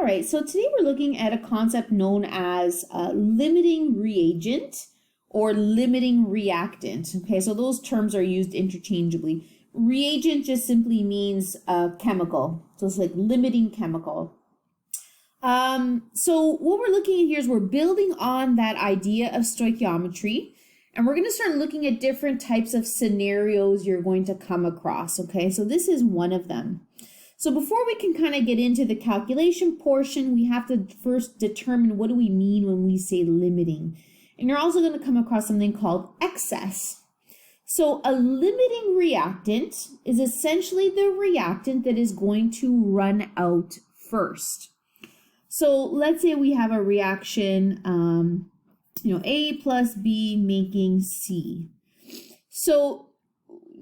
right, so today we're looking at a concept known as limiting reagent or limiting reactant. Okay, so those terms are used interchangeably. Reagent just simply means chemical, so it's like limiting chemical. So what we're looking at here is we're building on that idea of stoichiometry, and we're going to start looking at different types of scenarios you're going to come across. Okay, so this is one of them. So before we can kind of get into the calculation portion, we have to first determine what do we mean when we say limiting. And you're also going to come across something called excess. So a limiting reactant is essentially the reactant that is going to run out first. So let's say we have a reaction, A plus B making C. So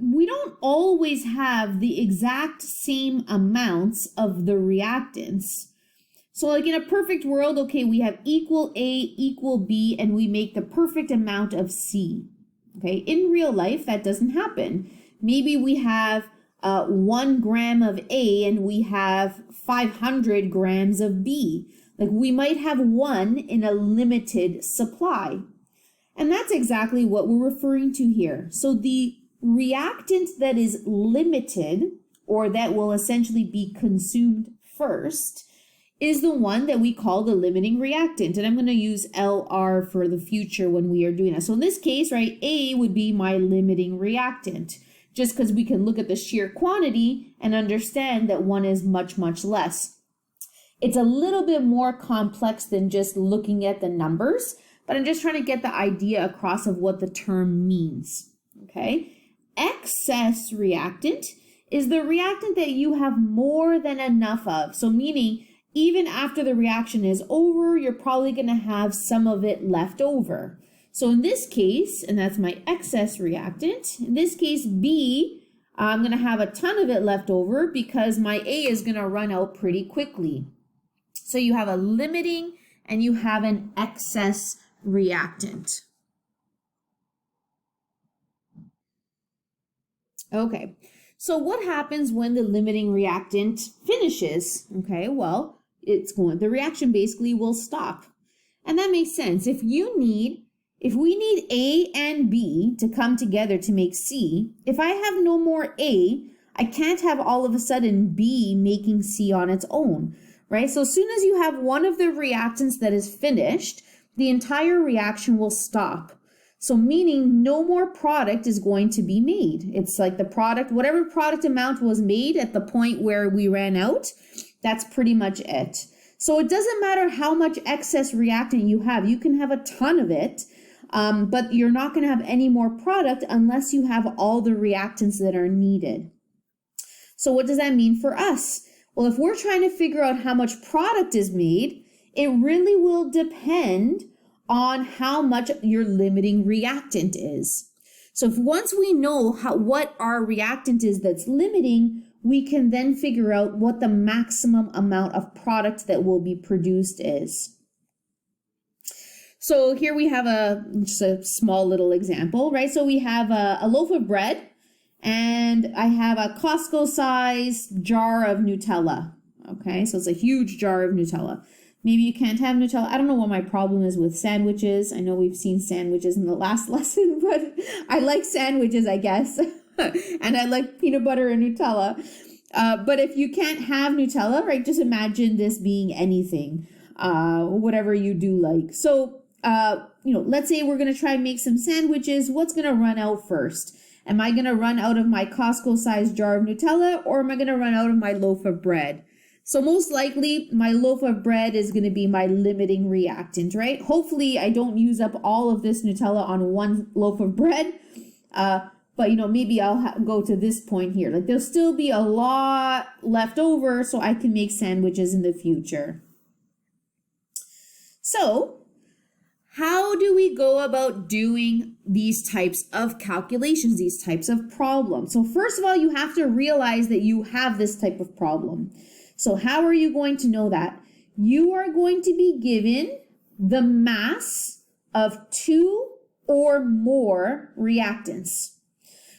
we don't always have the exact same amounts of the reactants. So like in a perfect world, okay, we have equal A, equal B, and we make the perfect amount of C. Okay, in real life, that doesn't happen. Maybe we have 1 gram of A and we have 500 grams of B. Like we might have one in a limited supply. And that's exactly what we're referring to here. So the reactant that is limited, or that will essentially be consumed first, is the one that we call the limiting reactant. And I'm going to use LR for the future when we are doing that. So in this case, right, A would be my limiting reactant, just because we can look at the sheer quantity and understand that one is much, much less. It's a little bit more complex than just looking at the numbers, but I'm just trying to get the idea across of what the term means, okay? Excess reactant is the reactant that you have more than enough of. So meaning, even after the reaction is over, you're probably going to have some of it left over. So in this case, and that's my excess reactant, in this case, B, I'm going to have a ton of it left over because my A is going to run out pretty quickly. So you have a limiting and you have an excess reactant. Okay, so what happens when the limiting reactant finishes? Okay, well, the reaction basically will stop. And that makes sense. If we need A and B to come together to make C, if I have no more A, I can't have all of a sudden B making C on its own, right? So as soon as you have one of the reactants that is finished, the entire reaction will stop. So meaning no more product is going to be made. It's like the product, whatever product amount was made at the point where we ran out, that's pretty much it. So it doesn't matter how much excess reactant you have. You can have a ton of it, but you're not going to have any more product unless you have all the reactants that are needed. So what does that mean for us? Well, if we're trying to figure out how much product is made, it really will depend on how much your limiting reactant is. So if once we know what our reactant is that's limiting, we can then figure out what the maximum amount of product that will be produced is. So here we have just a small little example, right? So we have a loaf of bread and I have a Costco size jar of Nutella. Okay, so it's a huge jar of Nutella. Maybe you can't have Nutella. I don't know what my problem is with sandwiches. I know we've seen sandwiches in the last lesson, but I like sandwiches, I guess. And I like peanut butter and Nutella. But if you can't have Nutella, right, just imagine this being anything, whatever you do like. So, let's say we're going to try and make some sandwiches. What's going to run out first? Am I going to run out of my Costco-sized jar of Nutella, or am I going to run out of my loaf of bread? So most likely my loaf of bread is going to be my limiting reactant, right? Hopefully I don't use up all of this Nutella on one loaf of bread. But maybe I'll go to this point here. Like there'll still be a lot left over so I can make sandwiches in the future. So how do we go about doing these types of calculations, these types of problems? So first of all, you have to realize that you have this type of problem. So how are you going to know that? You are going to be given the mass of 2 or more reactants.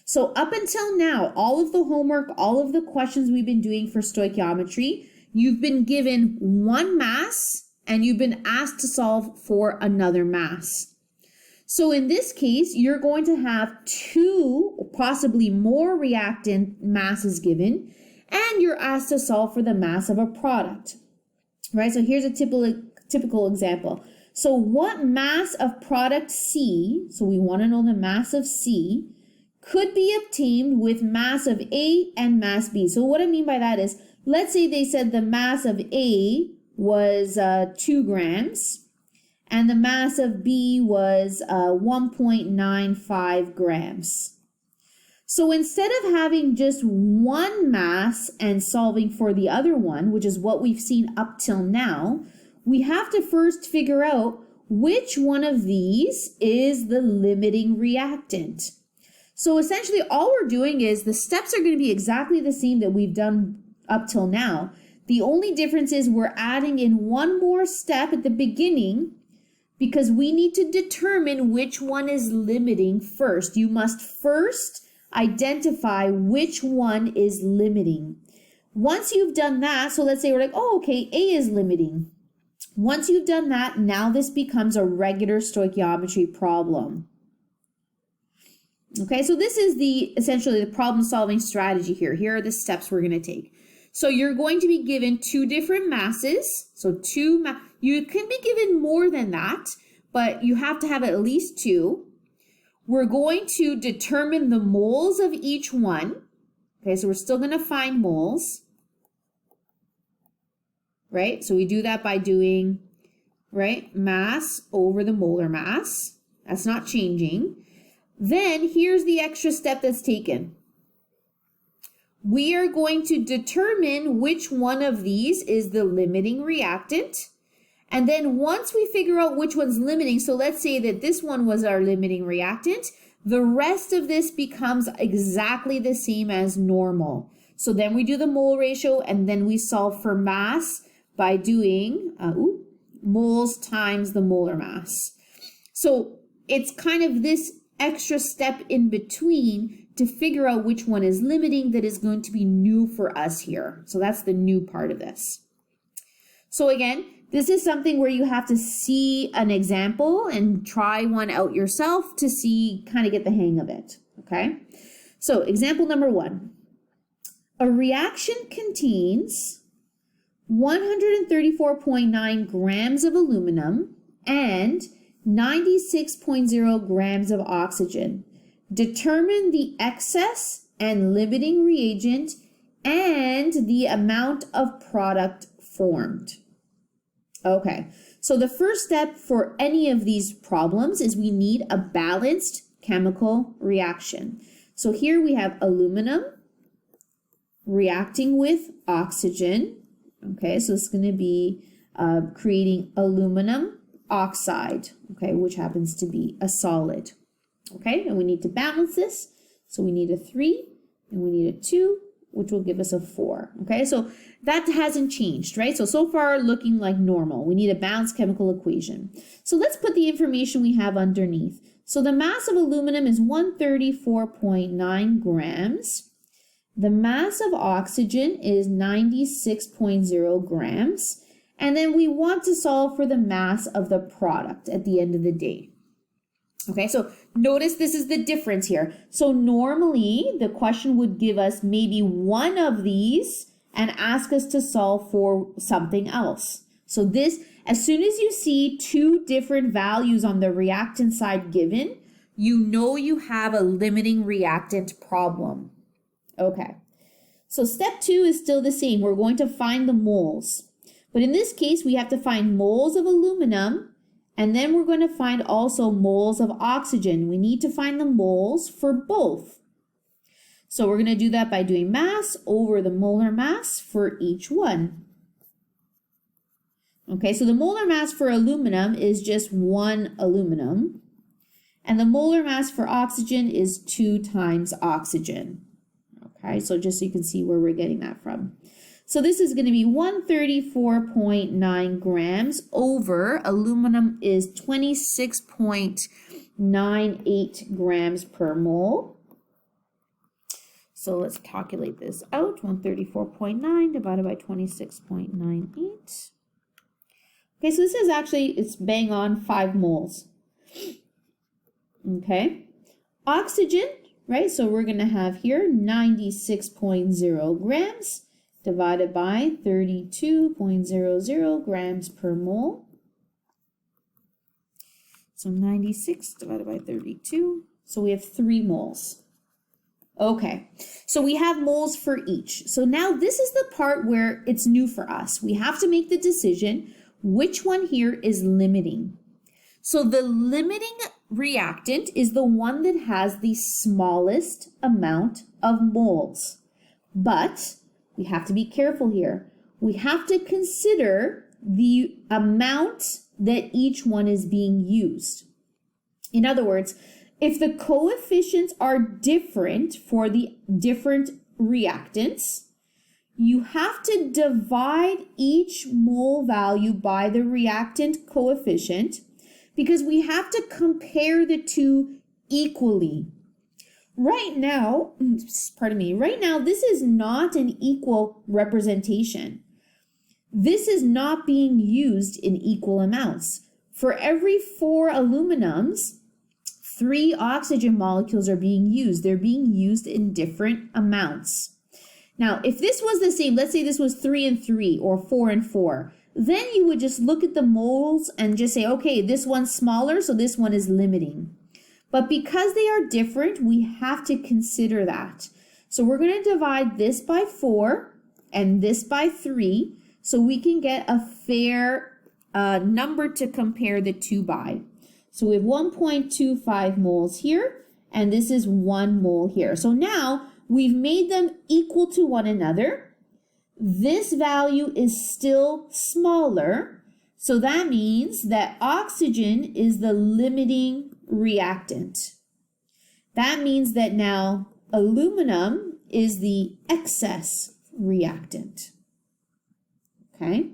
So up until now, all of the homework, all of the questions we've been doing for stoichiometry, you've been given one mass and you've been asked to solve for another mass. So in this case, you're going to have two or possibly more reactant masses given, and you're asked to solve for the mass of a product, right? So here's a typical example. So what mass of product C, so we want to know the mass of C, could be obtained with mass of A and mass B. So what I mean by that is, let's say they said the mass of A was 2 grams and the mass of B was 1.95 grams. So instead of having just one mass and solving for the other one, which is what we've seen up till now, we have to first figure out which one of these is the limiting reactant. So essentially all we're doing is the steps are going to be exactly the same that we've done up till now. The only difference is we're adding in one more step at the beginning because we need to determine which one is limiting first. You must first identify which one is limiting. Once you've done that, so let's say we're like, oh, okay, A is limiting. Once you've done that, now this becomes a regular stoichiometry problem. Okay, so this is essentially the problem-solving strategy here. Here are the steps we're going to take. So you're going to be given two different masses. So you can be given more than that, but you have to have at least two. We're going to determine the moles of each one. Okay, so we're still going to find moles. Right? So we do that by doing, right, mass over the molar mass. That's not changing. Then here's the extra step that's taken. We are going to determine which one of these is the limiting reactant. And then once we figure out which one's limiting, so let's say that this one was our limiting reactant, the rest of this becomes exactly the same as normal. So then we do the mole ratio and then we solve for mass by doing moles times the molar mass. So it's kind of this extra step in between to figure out which one is limiting that is going to be new for us here. So that's the new part of this. So again, this is something where you have to see an example and try one out yourself to see, kind of get the hang of it, okay? So example number 1. A reaction contains 134.9 grams of aluminum and 96.0 grams of oxygen. Determine the excess and limiting reagent and the amount of product formed. Okay, so the first step for any of these problems is we need a balanced chemical reaction. So here we have aluminum reacting with oxygen. Okay, so it's going to be creating aluminum oxide, okay, which happens to be a solid. Okay, and we need to balance this. So we need a 3 and we need a 2, which will give us a 4. Okay, so that hasn't changed, right? So far looking like normal. We need a balanced chemical equation. So let's put the information we have underneath. So the mass of aluminum is 134.9 grams. The mass of oxygen is 96.0 grams. And then we want to solve for the mass of the product at the end of the day. Okay, so notice this is the difference here. So normally the question would give us maybe one of these and ask us to solve for something else. So this, as soon as you see two different values on the reactant side given, you know you have a limiting reactant problem. Okay, so step 2 is still the same. We're going to find the moles. But in this case, we have to find moles of aluminum, and then we're going to find also moles of oxygen. We need to find the moles for both. So we're going to do that by doing mass over the molar mass for each one. Okay, so the molar mass for aluminum is just 1 aluminum, and the molar mass for oxygen is 2 times oxygen. Okay, so just so you can see where we're getting that from. So this is going to be 134.9 grams over aluminum is 26.98 grams per mole. So let's calculate this out. 134.9 divided by 26.98. Okay, so this is actually, it's bang on 5 moles. Okay, oxygen, right? So we're going to have here 96.0 grams divided by 32.00 grams per mole. So 96 divided by 32. So we have 3 moles. Okay, so we have moles for each. So now this is the part where it's new for us. We have to make the decision which one here is limiting. So the limiting reactant is the one that has the smallest amount of moles. But we have to be careful here. We have to consider the amount that each one is being used. In other words, if the coefficients are different for the different reactants, you have to divide each mole value by the reactant coefficient because we have to compare the two equally. Right now, right now, this is not an equal representation. This is not being used in equal amounts. For every 4 aluminums, 3 oxygen molecules are being used. They're being used in different amounts. Now, if this was the same, let's say this was 3 and 3 or 4 and 4, then you would just look at the moles and just say, okay, this one's smaller, so this one is limiting. But because they are different, we have to consider that. So we're going to divide this by 4 and this by 3 so we can get a fair number to compare the two by. So we have 1.25 moles here, and this is 1 mole here. So now we've made them equal to one another. This value is still smaller, so that means that oxygen is the limiting reactant. That means that now aluminum is the excess reactant. Okay,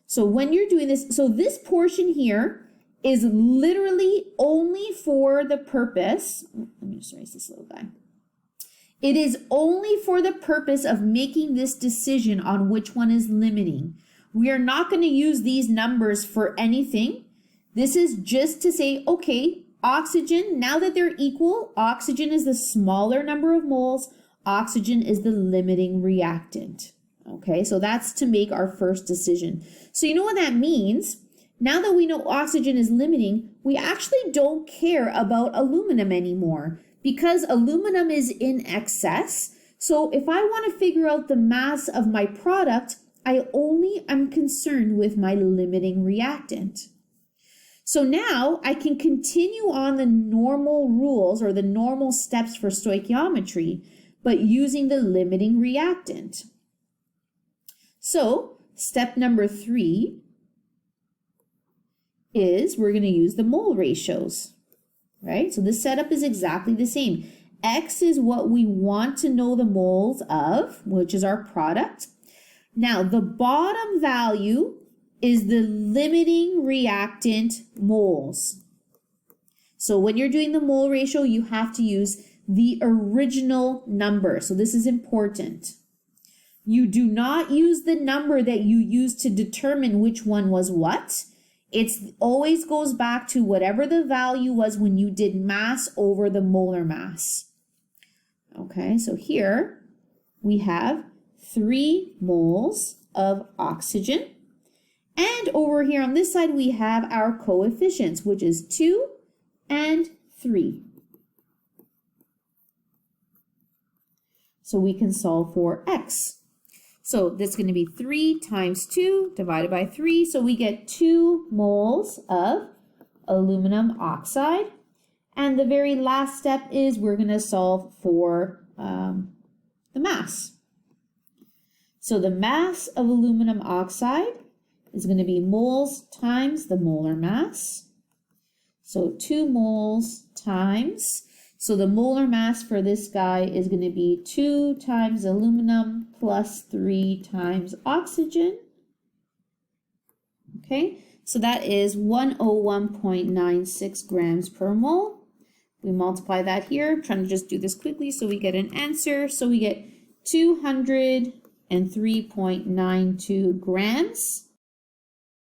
so when you're doing this, so this portion here is literally only for the purpose, let me just erase this little guy. It is only for the purpose of making this decision on which one is limiting. We are not going to use these numbers for anything. This is just to say, okay, oxygen, now that they're equal, oxygen is the smaller number of moles, oxygen is the limiting reactant. Okay, so that's to make our first decision. So you know what that means? Now that we know oxygen is limiting, we actually don't care about aluminum anymore because aluminum is in excess. So if I want to figure out the mass of my product, I only am concerned with my limiting reactant. So now I can continue on the normal rules or the normal steps for stoichiometry, but using the limiting reactant. So step number 3 is we're going to use the mole ratios, right? So this setup is exactly the same. X is what we want to know the moles of, which is our product. Now the bottom value is the limiting reactant moles. So when you're doing the mole ratio, you have to use the original number. So this is important. You do not use the number that you used to determine which one was what. It always goes back to whatever the value was when you did mass over the molar mass. Okay, so here we have 3 moles of oxygen. And over here on this side, we have our coefficients, which is 2 and 3. So we can solve for X. So that's going to be 3 times 2 divided by 3. So we get 2 moles of aluminum oxide. And the very last step is we're going to solve for the mass. So the mass of aluminum oxide is going to be moles times the molar mass. So 2 moles times, so the molar mass for this guy is going to be 2 times aluminum plus 3 times oxygen. Okay, so that is 101.96 grams per mole. We multiply that here. I'm trying to just do this quickly so we get an answer. So we get 203.92 grams.